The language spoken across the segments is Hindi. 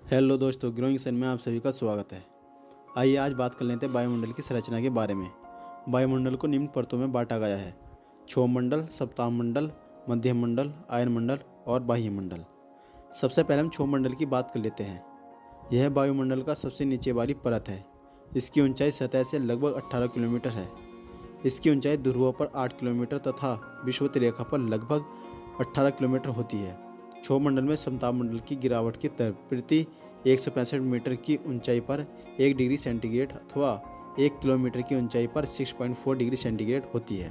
हेलो दोस्तों, ग्रोइंग सन में आप सभी का स्वागत है। आइए आज बात कर लेते हैं वायुमंडल की संरचना के बारे में। वायुमंडल को निम्न परतों में बांटा गया है: क्षोभमंडल, सप्ताहमंडल, मध्यमंडल, आयनमंडल और बाह्यमंडल। सबसे पहले हम क्षोभमंडल की बात कर लेते हैं। यह वायुमंडल का सबसे नीचे वाली परत है। इसकी ऊंचाई सतह से लगभग 18 किलोमीटर है। इसकी ऊंचाई ध्रुवों पर 8 किलोमीटर तथा विषुवत रेखा पर लगभग 18 किलोमीटर होती है। क्षोभमंडल में समतापमंडल की गिरावट की दर प्रति 165 मीटर की ऊंचाई पर 1 डिग्री सेंटीग्रेड अथवा 1 किलोमीटर की ऊंचाई पर 6.4 डिग्री सेंटीग्रेड होती है।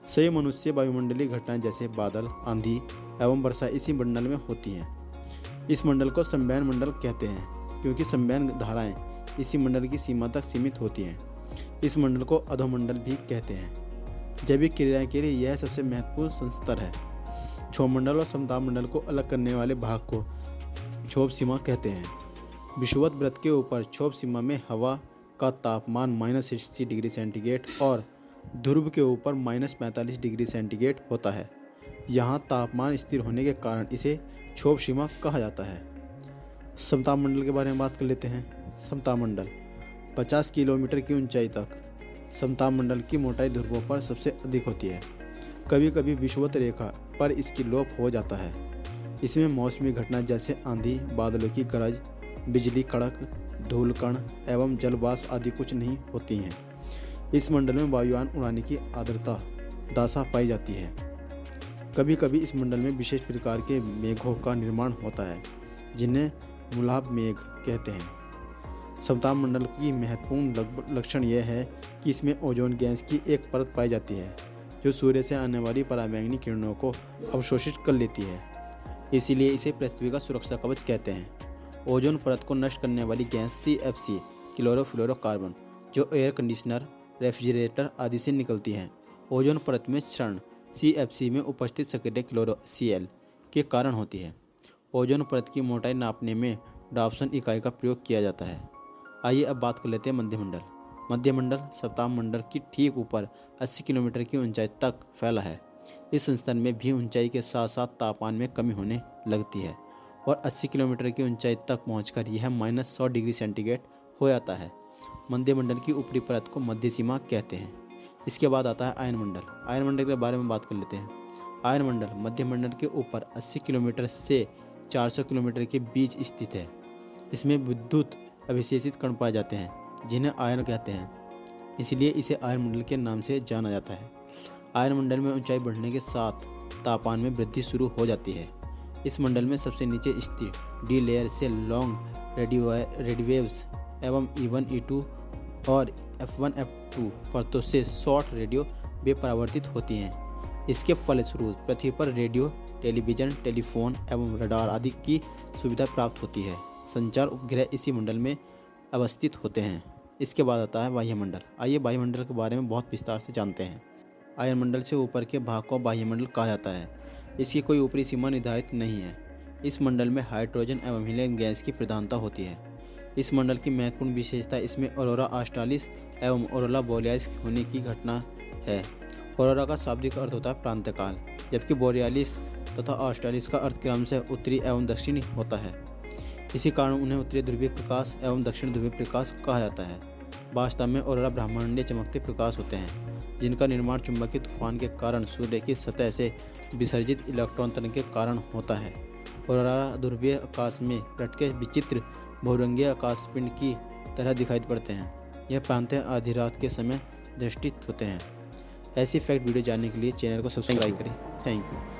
सही मनुष्य वायुमंडलीय घटनाएं जैसे बादल, आंधी एवं वर्षा इसी मंडल में होती हैं। इस मंडल को संवहन मंडल कहते हैं क्योंकि संवहन धाराएं इसी मंडल की सीमा तक सीमित होती हैं। इस मंडल को अधोमंडल भी कहते हैं। जैविक क्रियाएं के लिए यह सबसे महत्वपूर्ण स्तर है। क्षोभमंडल और समतापमंडल को अलग करने वाले भाग को क्षोभ सीमा कहते हैं। विषुवत वृत्त के ऊपर क्षोभ सीमा में हवा का तापमान -60 डिग्री सेंटीग्रेड और ध्रुव के ऊपर -45 डिग्री सेंटीग्रेड होता है। यहाँ तापमान स्थिर होने के कारण इसे क्षोभ सीमा कहा जाता है। समतापमंडल के बारे में बात कर लेते हैं। समतापमंडल 50 किलोमीटर की ऊंचाई तक। समतापमंडल की मोटाई ध्रुवों पर सबसे अधिक होती है। कभी कभी विषुवत रेखा पर इसकी लोप हो जाता है। इसमें मौसमी घटना जैसे आंधी, बादलों की गरज, बिजली कड़क, धूलकण एवं जलवाष्प आदि कुछ नहीं होती हैं। इस मंडल में वायुयान उड़ाने की आर्द्रता दशा पाई जाती है। कभी कभी इस मंडल में विशेष प्रकार के मेघों का निर्माण होता है जिन्हें मूलाभ मेघ कहते हैं। समतापमंडल की महत्वपूर्ण लक्षण यह है कि इसमें ओजोन गैस की एक परत पाई जाती है जो सूर्य से आने वाली पराबैंगनी किरणों को अवशोषित कर लेती है। इसीलिए इसे पृथ्वी का सुरक्षा कवच कहते हैं। ओजोन परत को नष्ट करने वाली गैस CFC, क्लोरोफ्लोरोकार्बन, जो एयर कंडीशनर, रेफ्रिजरेटर आदि से निकलती हैं, ओजोन परत में क्षरण CFC में उपस्थित सक्रिय क्लोरो Cl के कारण होती है। ओजोन परत की मोटाई नापने में डॉप्सन इकाई का प्रयोग किया जाता है। आइए अब बात कर लेते हैं मध्यमंडल। मध्यमंडल समतापमंडल की ठीक ऊपर 80 किलोमीटर की ऊंचाई तक फैला है। इस स्तर में भी ऊंचाई के साथ साथ तापमान में कमी होने लगती है और 80 किलोमीटर की ऊंचाई तक पहुंचकर यह -100 डिग्री सेंटीग्रेड हो जाता है। मध्यमंडल की ऊपरी परत को मध्य सीमा कहते हैं। इसके बाद आता है आयनमंडल। आयनमंडल के बारे में बात कर लेते हैं। आयनमंडल मध्यमंडल के ऊपर 80 किलोमीटर से 400 किलोमीटर के बीच स्थित है। इसमें विद्युत अभिशेषित कण पाए जाते हैं जिन्हें आयन कहते हैं, इसलिए इसे आयनमंडल के नाम से जाना जाता है। आयनमंडल में ऊंचाई बढ़ने के साथ तापमान में वृद्धि शुरू हो जाती है। इस मंडल में सबसे नीचे स्थित डी लेयर से लॉन्ग रेडियोवेव्स एवं E1, E2 और F1, F2 परतों से शॉर्ट रेडियो वेव परावर्तित होती हैं। इसके फलस्वरूप पृथ्वी पर रेडियो, टेलीविजन, टेलीफोन एवं रडार आदि की सुविधा प्राप्त होती है। संचार उपग्रह इसी मंडल में अवस्थित होते हैं। इसके बाद आता है वायुमंडल। आइए वायुमंडल के बारे में बहुत विस्तार से जानते हैं। आयनमंडल से ऊपर के भाग को वायुमंडल कहा जाता है। इसकी कोई ऊपरी सीमा निर्धारित नहीं है। इस मंडल में हाइड्रोजन एवं हीलियम गैस की प्रधानता होती है। इस मंडल की महत्वपूर्ण विशेषता इसमें ऑरोरा ऑस्ट्रालिस एवं ऑरोरा बोरियालिस होने की घटना है। ऑरोरा का शाब्दिक अर्थ होता है प्रांतकाल, जबकि बोरियालिस तथा ऑस्ट्रालिस का अर्थ क्रमशः उत्तरी एवं दक्षिणी होता है। इसी कारण उन्हें उत्तरी ध्रुवीय प्रकाश एवं दक्षिण ध्रुवीय प्रकाश कहा जाता है। वास्तव में ऑरोरा ब्रह्मांडीय चमकते प्रकाश होते हैं जिनका निर्माण चुंबकीय तूफान के कारण सूर्य की सतह से विसर्जित इलेक्ट्रॉन तरंग के कारण होता है। ऑरोरा ध्रुवीय आकाश में लटके विचित्र बहुरंगीय आकाशपिंड की तरह दिखाई पड़ते हैं। यह प्रांतः आधी रात के समय दृष्टित होते हैं। ऐसी फैक्ट वीडियो जानने के लिए चैनल को सब्सक्राइब करें। Thank you.